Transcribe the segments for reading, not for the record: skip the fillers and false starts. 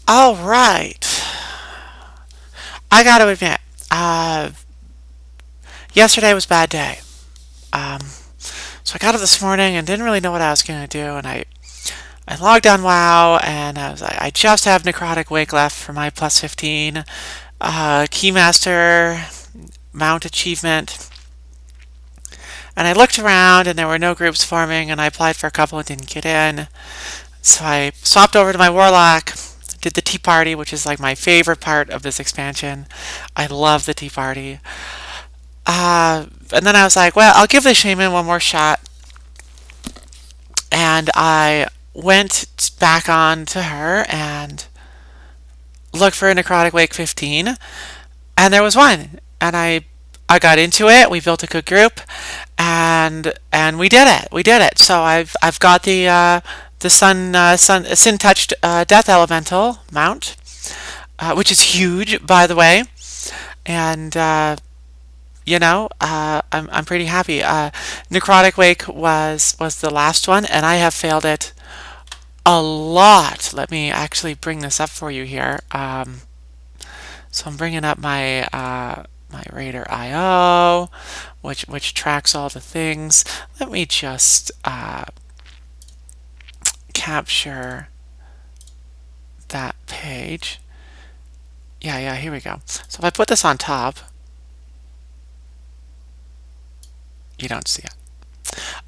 All right. I got to admit, yesterday was a bad day. Um, so I got up this morning and didn't really know what I was going to do, and I logged on WoW, and I was like, I just have Necrotic Wake left for my plus 15 Keymaster mount achievement. And I looked around, and there were no groups forming, and I applied for a couple and didn't get in. So I swapped over to my Warlock, did the Tea Party, which is like my favorite part of this expansion. I love the Tea Party. And then I was like, well, I'll give the Shaman one more shot. And I went back on to her and looked for a Necrotic Wake 15, and there was one. And I got into it. We built a good group, and we did it. We did it. So I've got the Sin Touched Death Elemental mount, which is huge, by the way. And I'm pretty happy. Necrotic Wake was the last one, and I have failed it a lot. Let me actually bring this up for you here. So I'm bringing up my Raider IO, which tracks all the things. Let me just capture that page. Yeah, here we go. So if I put this on top, you don't see it.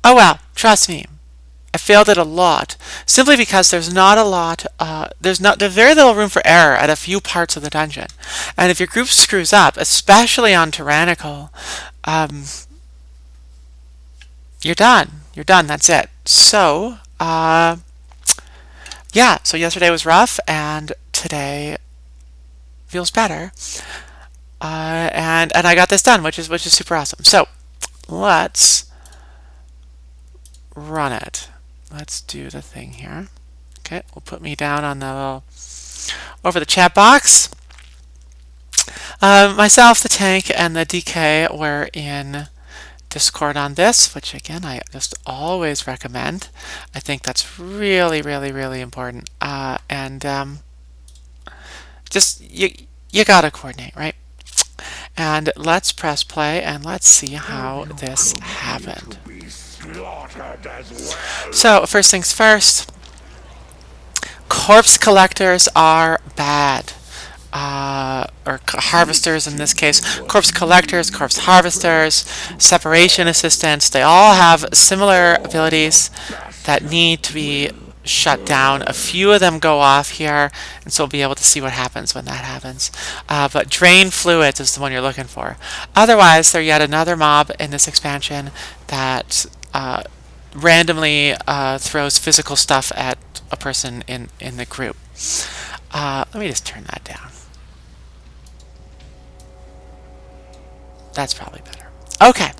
Oh well, trust me, I failed it a lot simply because there's not a lot. There's very little room for error at a few parts of the dungeon, and if your group screws up, especially on tyrannical, you're done. You're done. That's it. So, yeah. So yesterday was rough, and today feels better. And I got this done, which is super awesome. So let's run it. Let's do the thing here. Okay, we'll put me down on the little over the chat box. Myself, the tank, and the DK were in Discord on this, which again I just always recommend. I think that's really, really, really important. And just you gotta coordinate, right? And let's press play and let's see how this happened. So first things first, corpse collectors are bad. Or harvesters in this case, corpse collectors, corpse harvesters, separation assistants, they all have similar abilities that need to be shut down. A few of them go off here, and so we'll be able to see what happens when that happens. But drain fluids is the one you're looking for. Otherwise, they're yet another mob in this expansion that randomly throws physical stuff at a person in the group. Let me just turn that down. That's probably better. Okay.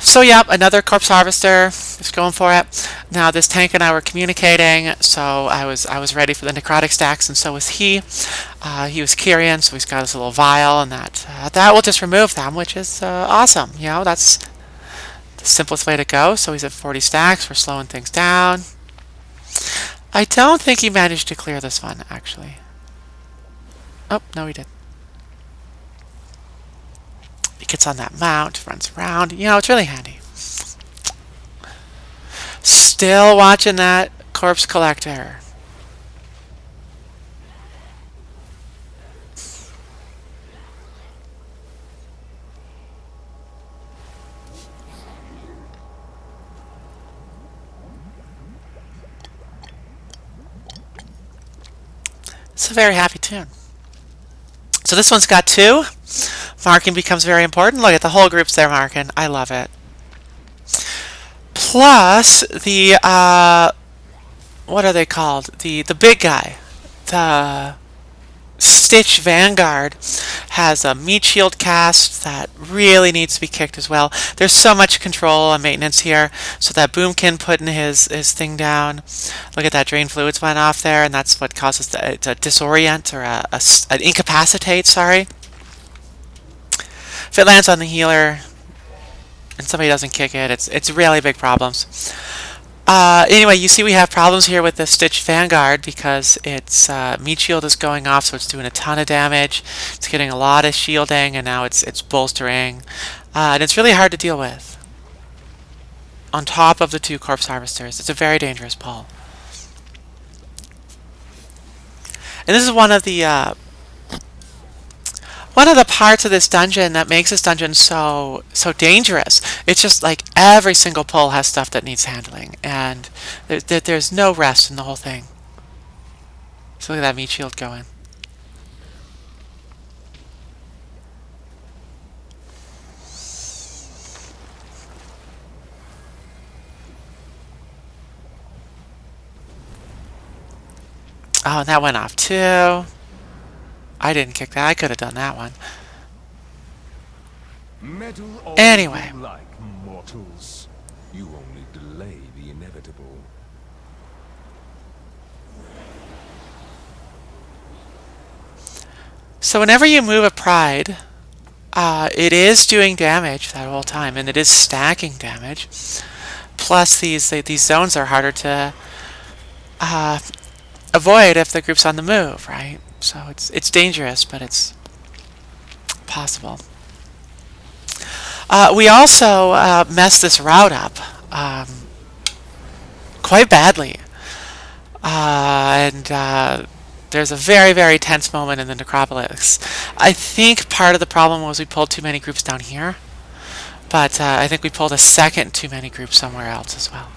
So yeah, another corpse harvester. Just going for it. Now this tank and I were communicating, so I was ready for the necrotic stacks, and so was he. He was Kyrian, so he's got his little vial, and that will just remove them, which is awesome. You know, that's the simplest way to go. So he's at 40 stacks. We're slowing things down. I don't think he managed to clear this one, actually. Oh, no, he did. He gets on that mount, runs around. You know, it's really handy. Still watching that corpse collector. It's a very happy tune. So this one's got 2. Marking becomes very important. Look at the whole group's there marking. I love it. Plus the what are they called? The big guy. The Stitch Vanguard has a meat shield cast that really needs to be kicked as well. There's so much control and maintenance here. So that Boomkin putting his thing down. Look at that, drain fluids went off there, and that's what causes to disorient or an incapacitate, sorry. If it lands on the healer and somebody doesn't kick it, it's really big problems. Anyway, you see we have problems here with the Stitch Vanguard because its meat shield is going off, so it's doing a ton of damage. It's getting a lot of shielding, and now it's bolstering. And it's really hard to deal with. On top of the 2 Corpse Harvesters. It's a very dangerous pull. And this is one of the parts of this dungeon that makes this dungeon so dangerous. It's just like every single pull has stuff that needs handling, and there's no rest in the whole thing. So look at that meat shield going. Oh, and that went off too. I didn't kick that. I could have done that one. Anyway. Like mortals, you only delay the inevitable. So whenever you move a pride, it is doing damage that whole time, and it is stacking damage. Plus, these zones are harder to avoid if the group's on the move, right? So it's dangerous, but it's possible. We also messed this route up quite badly, and there's a very, very tense moment in the necropolis. I think part of the problem was we pulled too many groups down here, but I think we pulled a second too many groups somewhere else as well.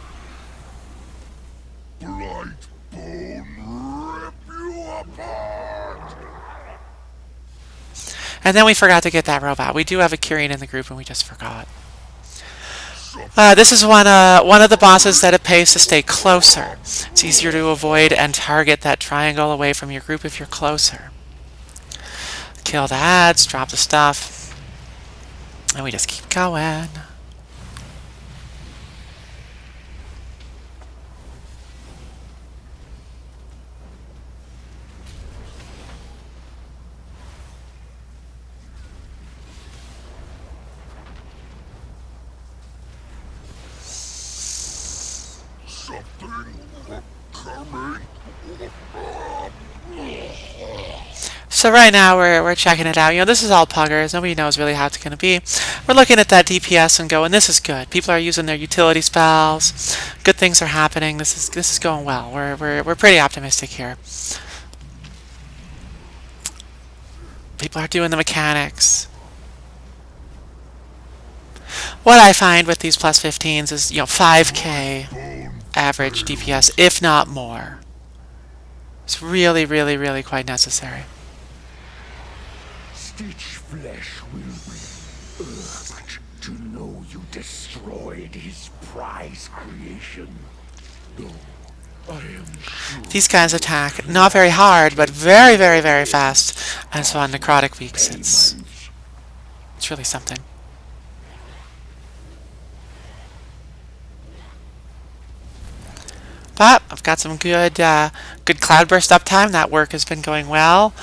And then we forgot to get that robot. We do have a Kyrian in the group, and we just forgot. This is one of the bosses that it pays to stay closer. It's easier to avoid and target that triangle away from your group if you're closer. Kill the ads, drop the stuff, and we just keep going. So right now we're checking it out. You know, this is all puggers. Nobody knows really how it's going to be. We're looking at that DPS and going, this is good. People are using their utility spells. Good things are happening. This is going well. We're pretty optimistic here. People are doing the mechanics. What I find with these plus 15s is, 5k average DPS, if not more. It's really, really, really quite necessary. Stitch flesh will be urged to know you destroyed his prize creation. Though I am sure these guys attack not very hard, but very, very, very fast. And so on Necrotic Weeks, it's really something. But I've got some good cloudburst uptime. That work has been going well.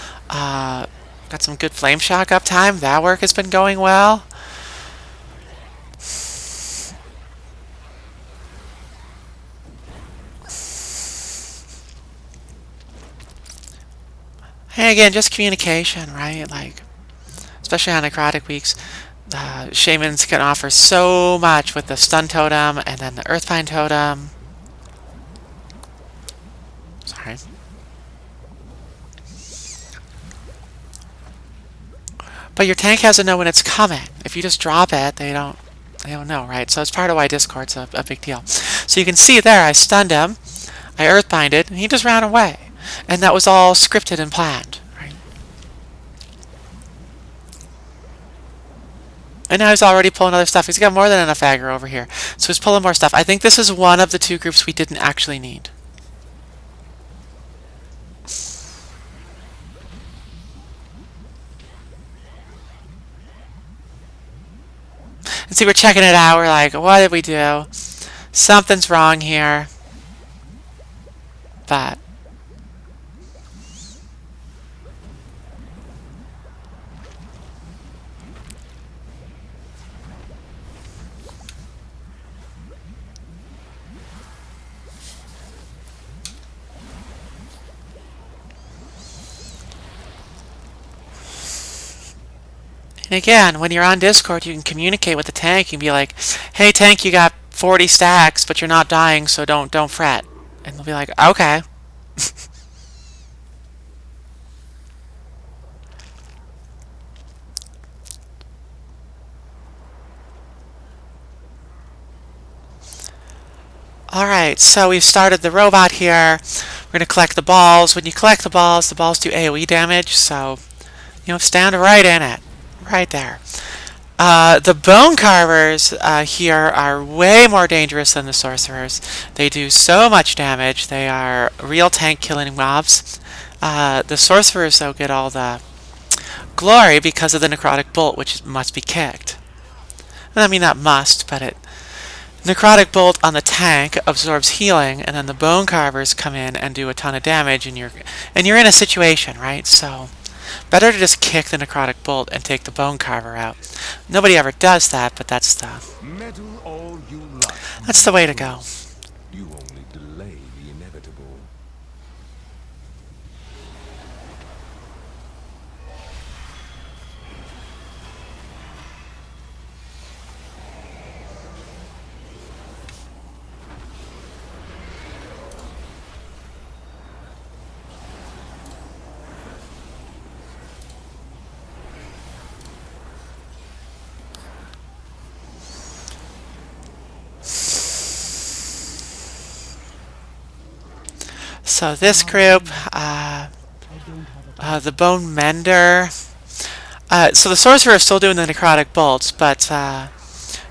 Got some good flame shock uptime. That work has been going well. And again, just communication, right? Like, especially on Necrotic Weeks, shamans can offer so much with the stun totem and then the earthbind totem. Sorry. But your tank has to know when it's coming. If you just drop it, they don't know, right? So it's part of why Discord's a big deal. So you can see there, I stunned him, I earthbinded, and he just ran away. And that was all scripted and planned, right? And now he's already pulling other stuff. He's got more than enough aggro over here. So he's pulling more stuff. I think this is one of the 2 groups we didn't actually need. And see, we're checking it out. We're like, what did we do? Something's wrong here. But And again, when you're on Discord, you can communicate with the tank and be like, "Hey tank, you got 40 stacks, but you're not dying, so don't fret." And they'll be like, "Okay." Alright, so we've started the robot here. We're going to collect the balls. When you collect the balls do AoE damage, so, stand right in it. Right there. The bone carvers here are way more dangerous than the sorcerers. They do so much damage. They are real tank killing mobs. The sorcerers, though, get all the glory because of the necrotic bolt, which must be kicked. I mean, not must, but necrotic bolt on the tank absorbs healing, and then the bone carvers come in and do a ton of damage, and you're in a situation, right? So better to just kick the necrotic bolt and take the bone carver out. Nobody ever does that, but that's the way to go. You only delay the inevitable. So this group, the bone mender. So the sorcerer is still doing the necrotic bolts, but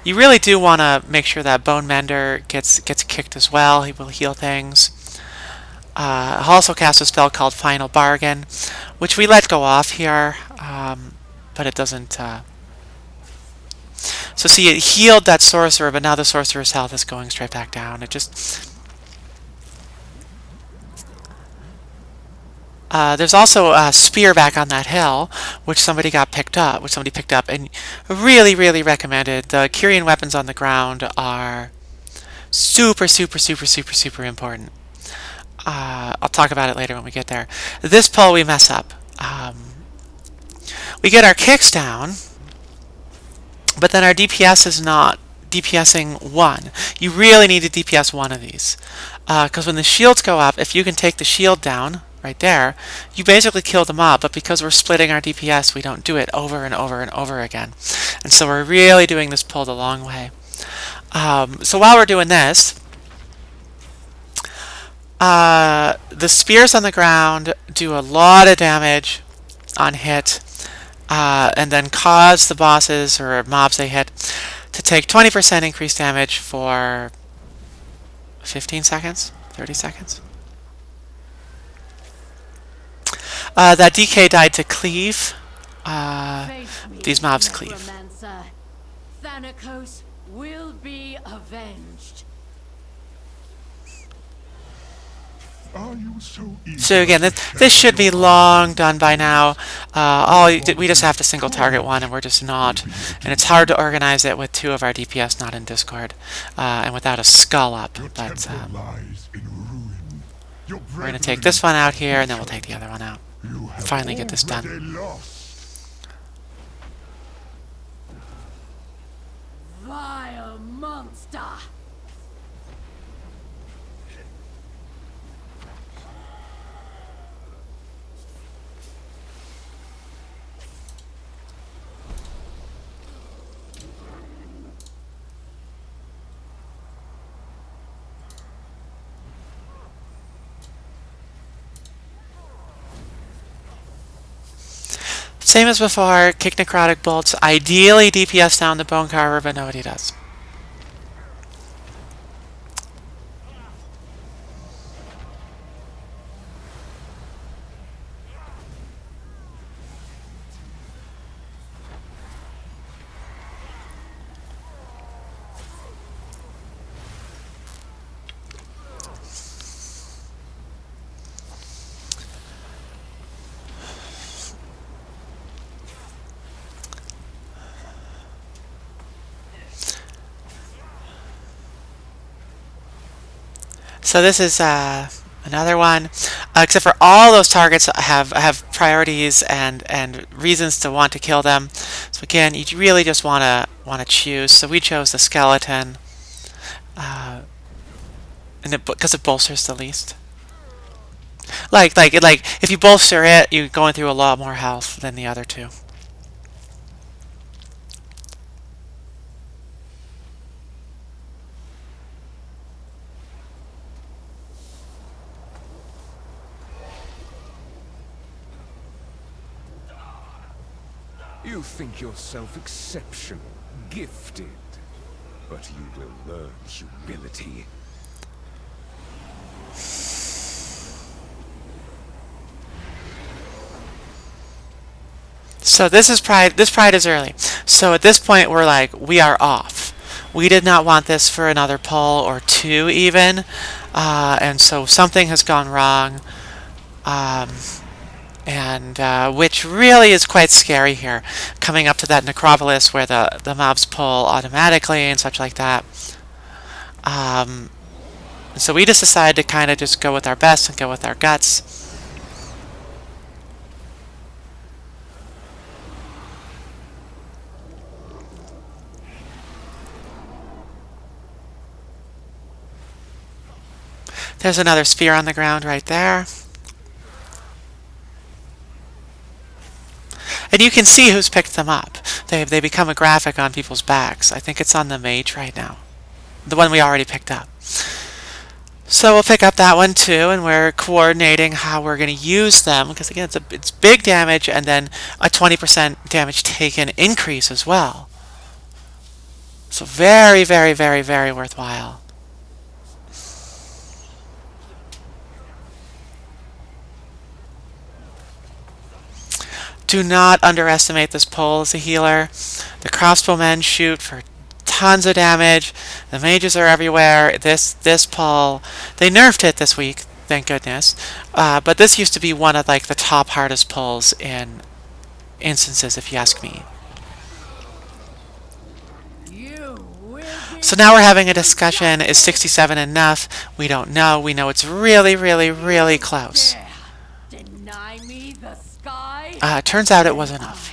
you really do want to make sure that bone mender gets kicked as well. He will heal things. I'll also cast a spell called Final Bargain, which we let go off here, but it doesn't. So see, it healed that sorcerer, but now the sorcerer's health is going straight back down. It just. There's also a spear back on that hill, which somebody picked up, and really, really recommended. The Kyrian weapons on the ground are super, super, super, super, super important. I'll talk about it later when we get there. This pull we mess up. We get our kicks down, but then our DPS is not DPSing 1. You really need to DPS 1 of these. Because when the shields go up, if you can take the shield down, right there, you basically kill the mob, but because we're splitting our DPS, we don't do it over and over and over again. And so we're really doing this pull the long way. So while we're doing this, the spears on the ground do a lot of damage on hit, and then cause the bosses or mobs they hit to take 20% increased damage for 15 seconds, 30 seconds. That DK died to cleave. These mobs cleave. Thanatos will be avenged. Are you so eager? So again, this should be long done by now. We just have to single target one, and we're just not. And it's hard to organize it with 2 of our DPS not in Discord, and without a skull up. But we're going to take this one out here, and then we'll take the other one out. Finally get this done. Vile monster! Same as before, kick necrotic bolts. Ideally DPS down the bone carver, but nobody does. So this is Another one. Except for all those targets have priorities and reasons to want to kill them. So again, you really just wanna choose. So we chose the skeleton, and because it bolsters the least. Like if you bolster it, you're going through a lot more health than the other two. You think yourself exceptional, gifted, but you will learn humility. So this is pride. This pride is early. So at this point, we're like, we are off. We did not want this for another pull or two even, and so something has gone wrong, and which really is quite scary here, coming up to that necropolis where the mobs pull automatically and such like that. So we just decided to kind of just go with our best and go with our guts. There's another sphere on the ground right there. And you can see who's picked them up. They become a graphic on people's backs. I think it's on the mage right now. The one we already picked up. So we'll pick up that one too, and we're coordinating how we're going to use them, because again, it's big damage and then a 20% damage taken increase as well. So very, very, very, very worthwhile. Do not underestimate this pull as a healer. The crossbowmen shoot for tons of damage. The mages are everywhere. This pull, they nerfed it this week, thank goodness. But this used to be one of like the top hardest pulls in instances, if you ask me. So now we're having a discussion. Is 67 enough? We don't know. We know it's really, really, really close. Deny me the sky. Turns out it was enough.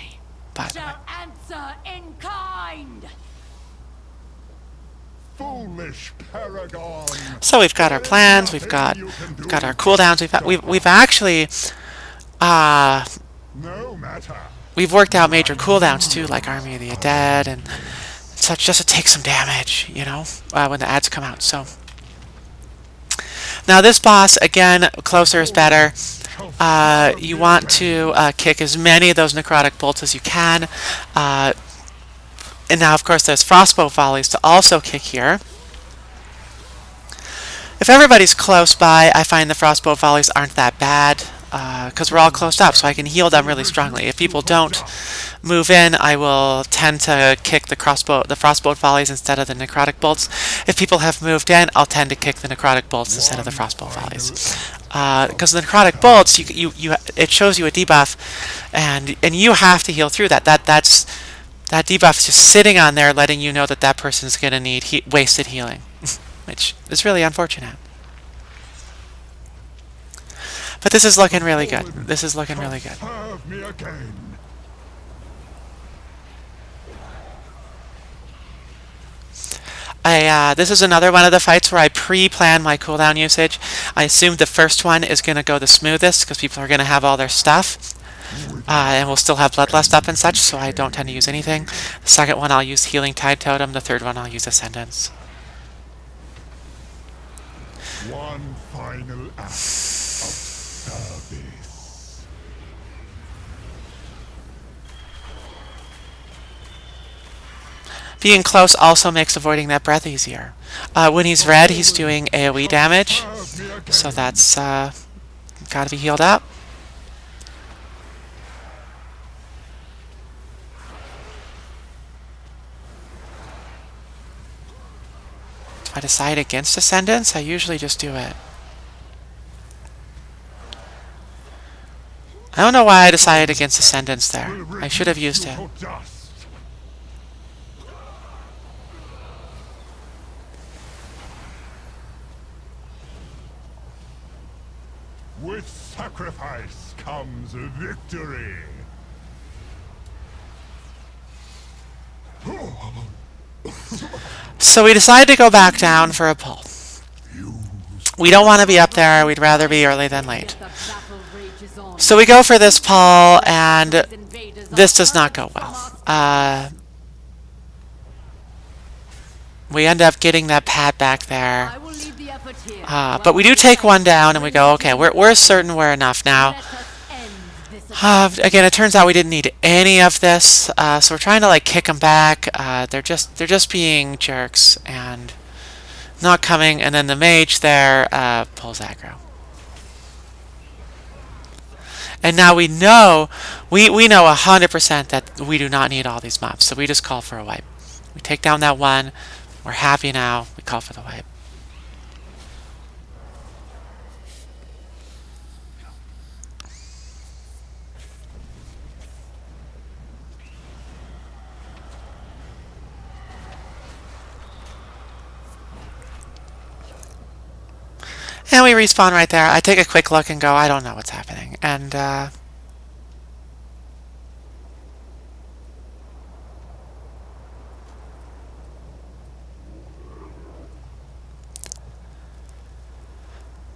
By the way. Shall answer in kind. Foolish paragon. So we've got our plans. We've got our cooldowns. We've actually No matter. we've worked out major cooldowns too, like Army of the Dead and such, just to take some damage, you know, when the ads come out. So now this boss, again, closer is better. You want to kick as many of those necrotic bolts as you can. And now, of course, there's frostbow volleys to also kick here. If everybody's close by, I find the frostbow volleys aren't that bad, because we're all closed up, so I can heal them really strongly. If people don't move in, I will tend to kick the frostbow volleys instead of the necrotic bolts. If people have moved in, I'll tend to kick the necrotic bolts instead of the frostbow volleys. Because the necrotic bolts, it shows you a debuff, and you have to heal through that. That debuff is just sitting on there, letting you know that that person's going to need wasted healing, which is really unfortunate. But this is looking really good. This is looking really good. Serve me again. This is another one of the fights where I pre-plan my cooldown usage. I assume the first one is going to go the smoothest because people are going to have all their stuff. And we'll still have Bloodlust up and such, so I don't tend to use anything. The second one I'll use Healing Tide Totem. The third one I'll use Ascendance. One final act of service. Being close also makes avoiding that breath easier. When he's red, he's doing AoE damage, so that's gotta be healed up. If I decide against Ascendance, I usually just do it. I don't know why I decided against Ascendance there. I should have used it. With sacrifice comes victory. So we decided to go back down for a pull. We don't want to be up there. We'd rather be early than late. So we go for this pull, and this does not go well. We end up getting that pad back there. But we do take one down, and we go, okay, we're certain we're enough now. Again, it turns out we didn't need any of this, so we're trying to like kick them back. They're just being jerks and not coming. And then the mage there pulls aggro. And now we know 100% that we do not need all these mobs, so we just call for a wipe. We take down that one. We're happy now. We call for the wipe. And we respawn right there. I take a quick look and go, I don't know what's happening. And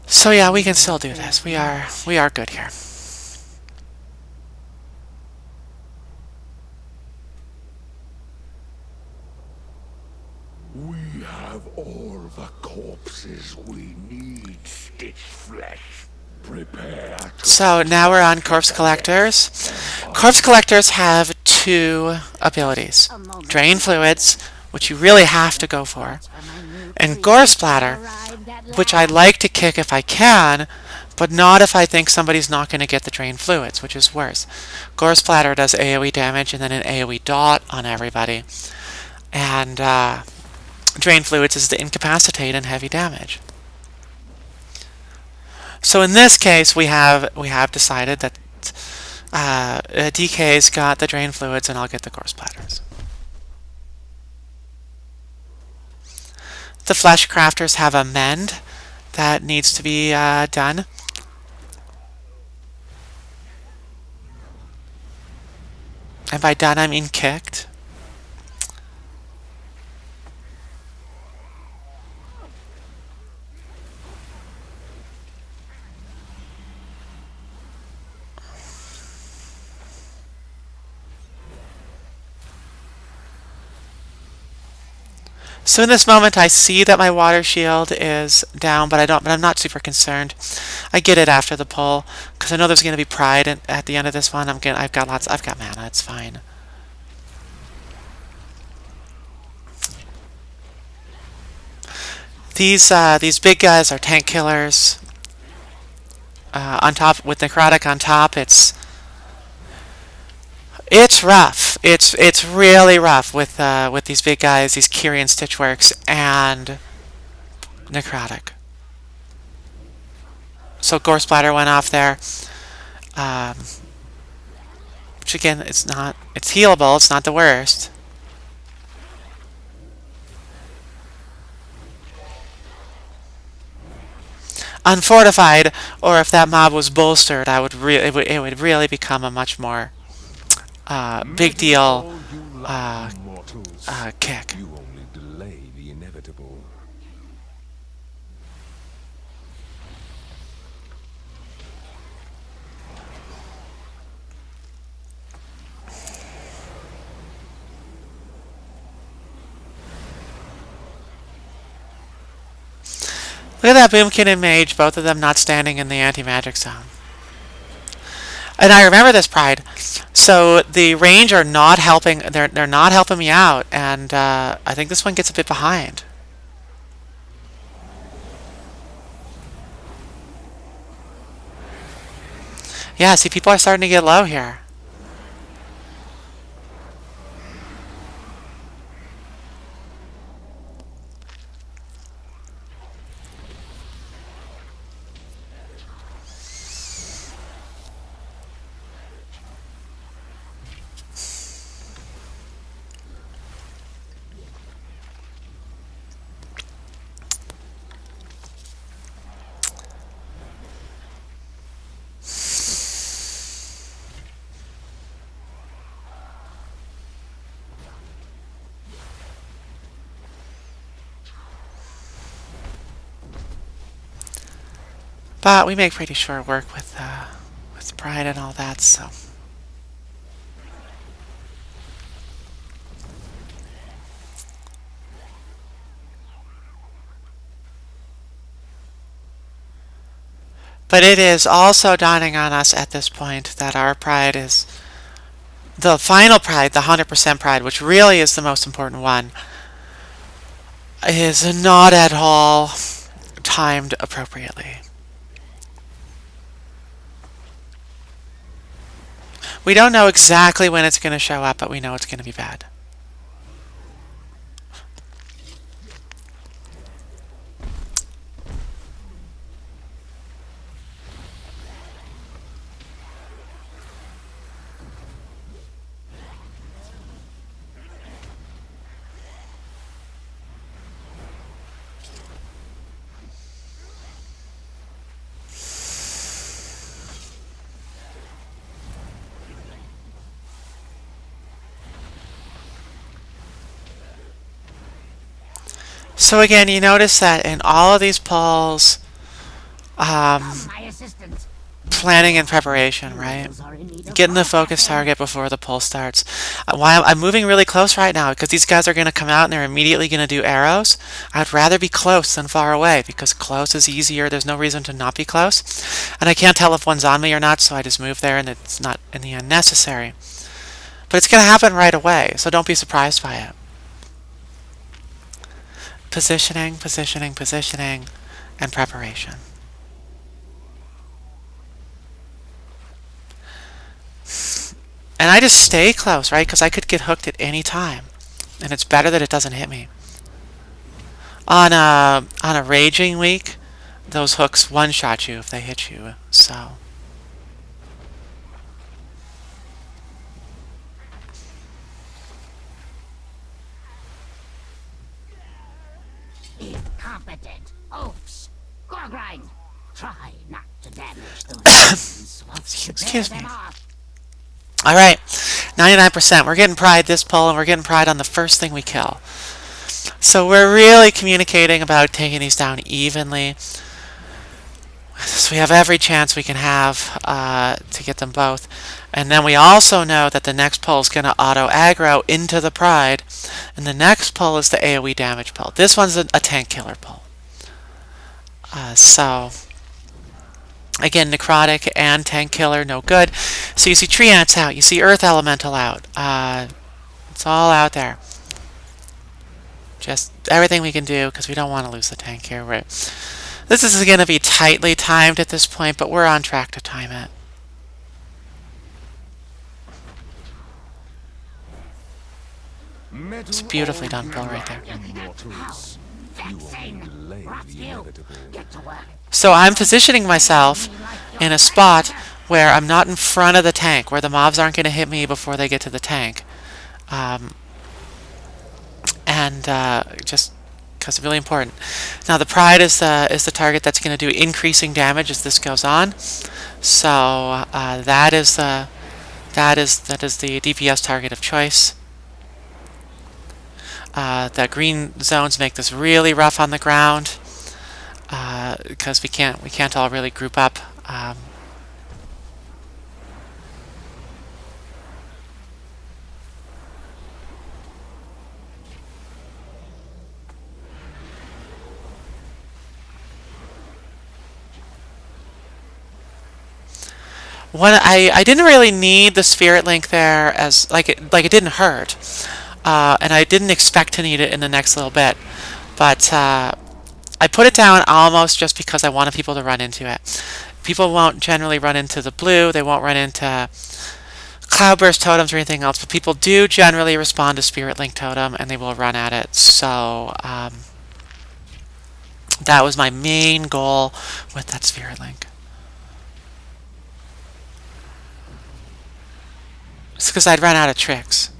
so yeah, we can still do this. We are good here. We have all the corpses we need, Stitch Flesh. Prepare to... So now we're on Corpse Collectors. Corpse Collectors have two abilities. Drain Fluids, which you really have to go for, and Gore Splatter, which I like to kick if I can, but not if I think somebody's not going to get the Drain Fluids, which is worse. Gore Splatter does AoE damage and then an AoE dot on everybody. And Drain Fluids is to incapacitate and heavy damage. So in this case, we have decided that DK's got the Drain Fluids and I'll get the Gore Splatters. The Flesh Crafters have a mend that needs to be done. And by done, I mean kicked. So in this moment, I see that my water shield is down, but I'm not super concerned. I get it after the pull because I know there's going to be pride at the end of this one. I've got mana. It's fine. These big guys are tank killers. On top with Necrotic on top, it's rough. It's really rough with these big guys, these Kyrian Stitchworks and Necrotic. So Gore Splatter went off there, which again, it's healable. It's not the worst. Unfortified, or if that mob was bolstered, it would really become a much more big deal kick. You only delay the inevitable. Look at that Boomkin and Mage, both of them not standing in the anti-magic zone. And I remember this, Pride. So the range are not helping. They're not helping me out, and I think this one gets a bit behind. Yeah, see, people are starting to get low here. But we make pretty short work with pride and all that, so. But it is also dawning on us at this point that our pride is the final pride, the 100% pride, which really is the most important one, is not at all timed appropriately. We don't know exactly when it's going to show up, but we know it's going to be bad. So again, you notice that in all of these polls, planning and preparation, right? Getting the focus target before the pull starts. Why I'm moving really close right now, because these guys are going to come out and they're immediately going to do arrows. I'd rather be close than far away, because close is easier. There's no reason to not be close. And I can't tell if one's on me or not, so I just move there and it's not in the end necessary. But it's going to happen right away, so don't be surprised by it. Positioning, positioning, positioning, and preparation. And I just stay close, right? Because I could get hooked at any time. And it's better that it doesn't hit me. On a raging week, those hooks one-shot you if they hit you. So incompetent oafs. Gorgrind, try not to damage those excuse me. All right, 99%. We're getting pride this pull, and we're getting pride on the first thing we kill. So we're really communicating about taking these down evenly. So we have every chance we can have to get them both. And then we also know that the next pull is going to auto-aggro into the pride. And the next pull is the AoE damage pull. This one's a tank killer pull. So again, necrotic and tank killer, no good. So you see tree ants out. You see earth elemental out. It's all out there. Just everything we can do, because we don't want to lose the tank here. This is going to be tightly timed at this point, but we're on track to time it. It's a beautifully done pull right there. So I'm positioning myself in a spot where I'm not in front of the tank, where the mobs aren't going to hit me before they get to the tank. Just because it's really important. Now the pride is the target that's going to do increasing damage as this goes on. So that is the DPS target of choice. The green zones make this really rough on the ground because we can't all really group up. I didn't really need the spirit link there, as it didn't hurt, and I didn't expect to need it in the next little bit, but I put it down almost just because I wanted people to run into it. People won't generally run into the blue, they won't run into cloudburst totems or anything else, but people do generally respond to spirit link totem and they will run at it. So that was my main goal with that spirit link. It's because I'd run out of tricks.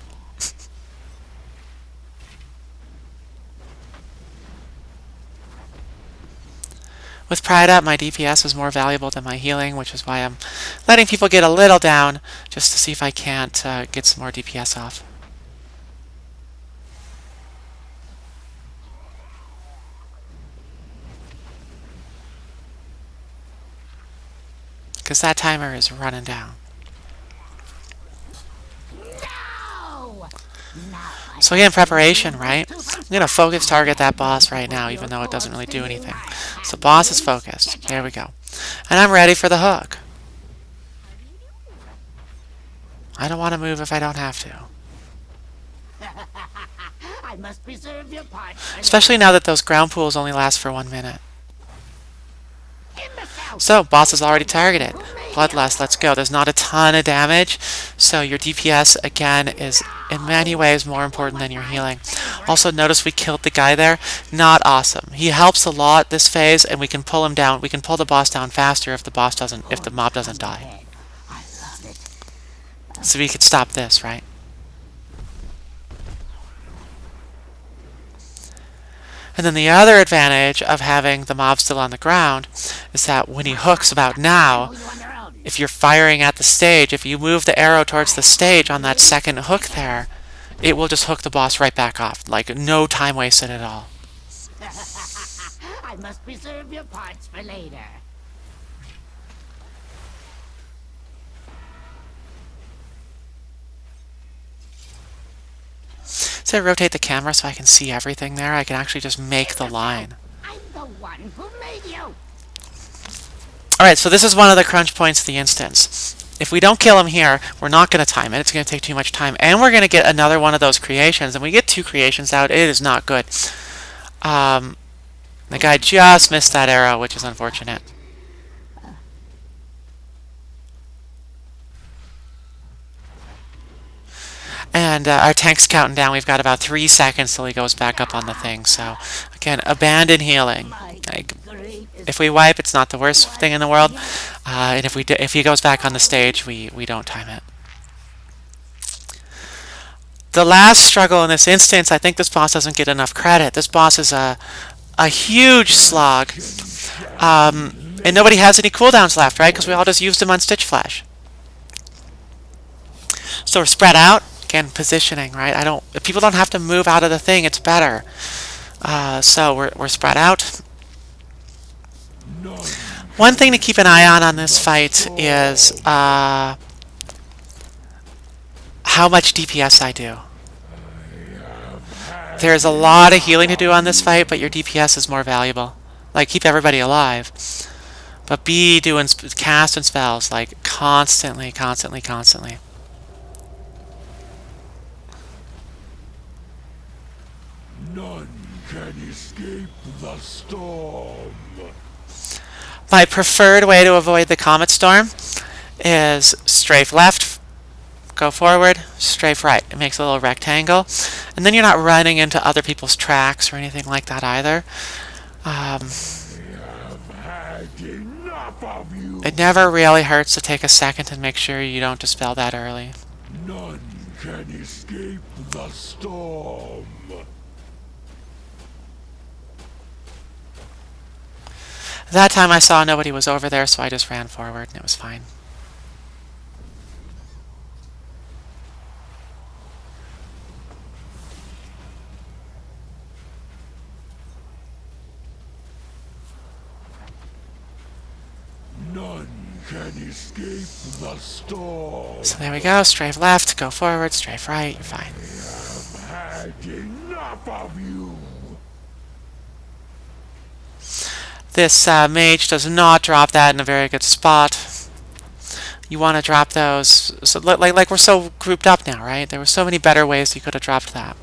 With Pride up, my DPS is more valuable than my healing, which is why I'm letting people get a little down, just to see if I can't get some more DPS off. because that timer is running down. No! Now I So again, preparation, have right? to I'm going to focus target that boss right now, even though it doesn't really do anything. So boss is focused. There we go. And I'm ready for the hook. I don't want to move if I don't have to. I must preserve your parts. Especially now that those ground pools only last for 1 minute. Imbecile! So, boss is already targeted. Bloodlust, let's go. There's not a ton of damage, so your DPS, again, is in many ways more important than your healing. Also, notice we killed the guy there. Not awesome. He helps a lot this phase, and we can pull him down. We can pull the boss down faster if the mob doesn't die. I love it. So we could stop this, right? And then the other advantage of having the mob still on the ground is that when he hooks about now, if you're firing at the stage, if you move the arrow towards the stage on that second hook there, it will just hook the boss right back off. Like, no time wasted at all. I must preserve your parts for later. So I rotate the camera so I can see everything there. I can actually just make the line. I'm the one who made you. Alright, so this is one of the crunch points of the instance. If we don't kill him here, we're not going to time it. It's going to take too much time. And we're going to get another one of those creations. And we get 2 creations out. It is not good. The guy just missed that arrow, which is unfortunate. And our tank's counting down. We've got about 3 seconds till he goes back up on the thing. So, again, abandon healing. Like, if we wipe, it's not the worst thing in the world. And if he goes back on the stage, we don't time it. The last struggle in this instance, I think this boss doesn't get enough credit. This boss is a huge slog. And nobody has any cooldowns left, right? Because we all just used them on Stitch Flash. So we're spread out. Again, positioning, right? If people don't have to move out of the thing, it's better. So we're spread out. One thing to keep an eye on this fight is how much DPS I do. There's a lot of healing to do on this fight, but your DPS is more valuable. Like, keep everybody alive. But be doing cast and spells, like, constantly. None can escape the storm. My preferred way to avoid the Comet Storm is strafe left, go forward, strafe right. It makes a little rectangle. And then you're not running into other people's tracks or anything like that either. I have had enough of you. It never really hurts to take a second and make sure you don't dispel that early. None can escape the storm. That time I saw nobody was over there, so I just ran forward and it was fine. None can escape the storm. So there we go, strafe left, go forward, strafe right, you're fine. I have had enough of you. This mage does not drop that in a very good spot. You want to drop those, so like we're so grouped up now, right? There were so many better ways you could have dropped that.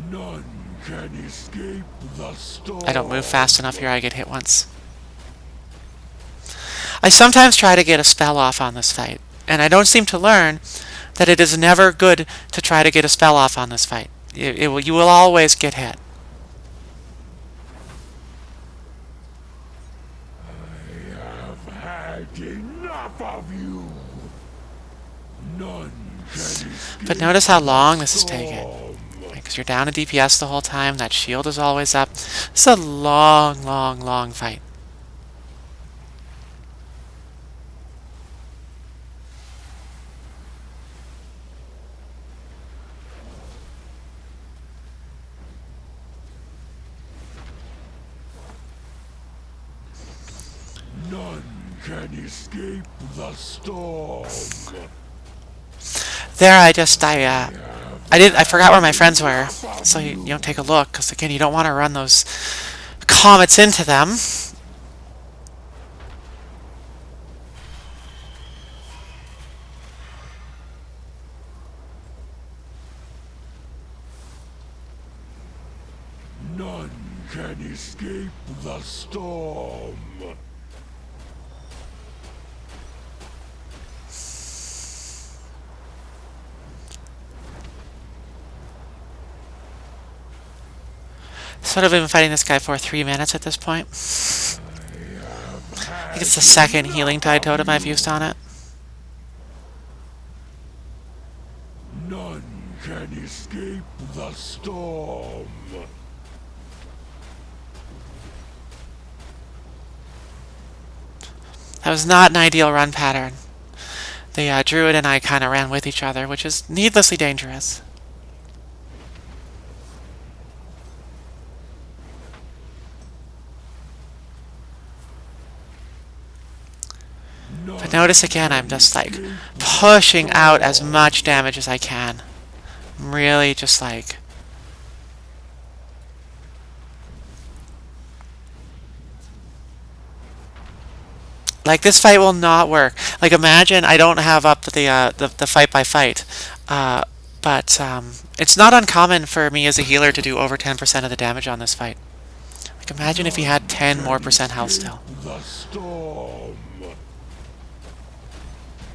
None can escape the storm. I don't move fast enough here, I get hit once. I sometimes try to get a spell off on this fight, and I don't seem to learn that it is never good to try to get a spell off on this fight. You will always get hit. Enough of you. None can escape. But notice how long this is taking. Because you're down a DPS the whole time, that shield is always up. It's a long fight. can escape the storm. There, I forgot where my friends were, so you don't take a look, because again, you don't want to run those comets into them. None can escape the storm. Sort of been fighting this guy for 3 minutes at this point. I think it's the second healing tide totem I've used on it. None can escape the storm. That was not an ideal run pattern. The druid and I kind of ran with each other, which is needlessly dangerous. But notice again, I'm just like pushing out as much damage as I can. I'm really just like... Like, this fight will not work. Like, imagine I don't have up the fight by fight. But it's not uncommon for me as a healer to do over 10% of the damage on this fight. Like, imagine if he had 10 more percent health still. The storm.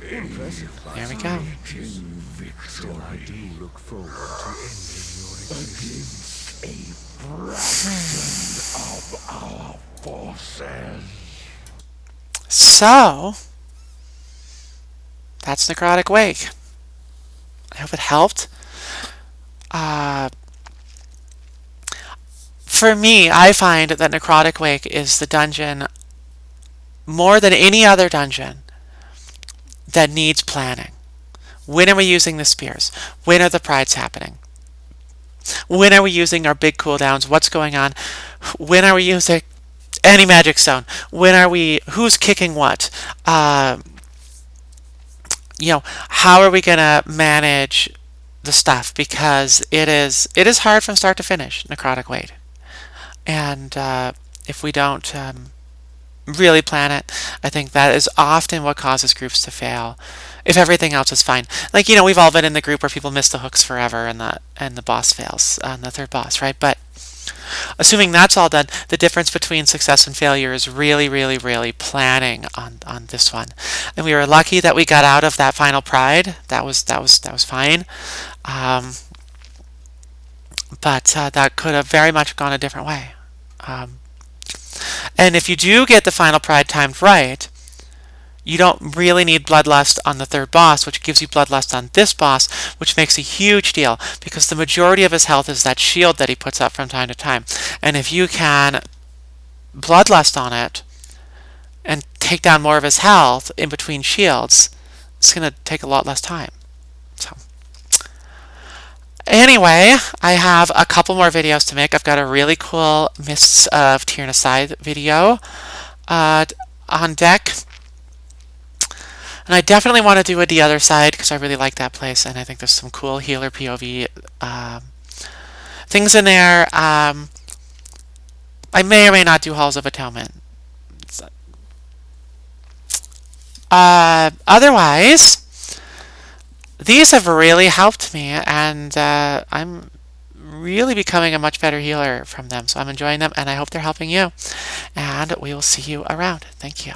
There we go. Still, I do look forward to ending your existence. Against a fraction of our forces. So, that's Necrotic Wake. I hope it helped. For me, I find that Necrotic Wake is the dungeon, more than any other dungeon, that needs planning. When are we using the spears? When are the prides happening? When are we using our big cooldowns? What's going on? When are we using any magic stone? When are we... Who's kicking what? You know, how are we going to manage the stuff? Because it is hard from start to finish, Necrotic Wake. And if we don't really plan it, I think that is often what causes groups to fail. If everything else is fine. Like, you know, we've all been in the group where people miss the hooks forever and the boss fails on the third boss, right? But assuming that's all done, the difference between success and failure is really, really, really planning on this one. And we were lucky that we got out of that final pride. That was fine. But that could have very much gone a different way. And if you do get the final pride timed right, you don't really need Bloodlust on the third boss, which gives you Bloodlust on this boss, which makes a huge deal, because the majority of his health is that shield that he puts up from time to time. And if you can Bloodlust on it and take down more of his health in between shields, it's going to take a lot less time. So, anyway, I have a couple more videos to make. I've got a really cool Mists of Tyrannicide video on deck. And I definitely want to do the other side because I really like that place, and I think there's some cool healer POV things in there. I may or may not do Halls of Atonement. Otherwise, these have really helped me, and I'm really becoming a much better healer from them. So I'm enjoying them, and I hope they're helping you. And we will see you around. Thank you.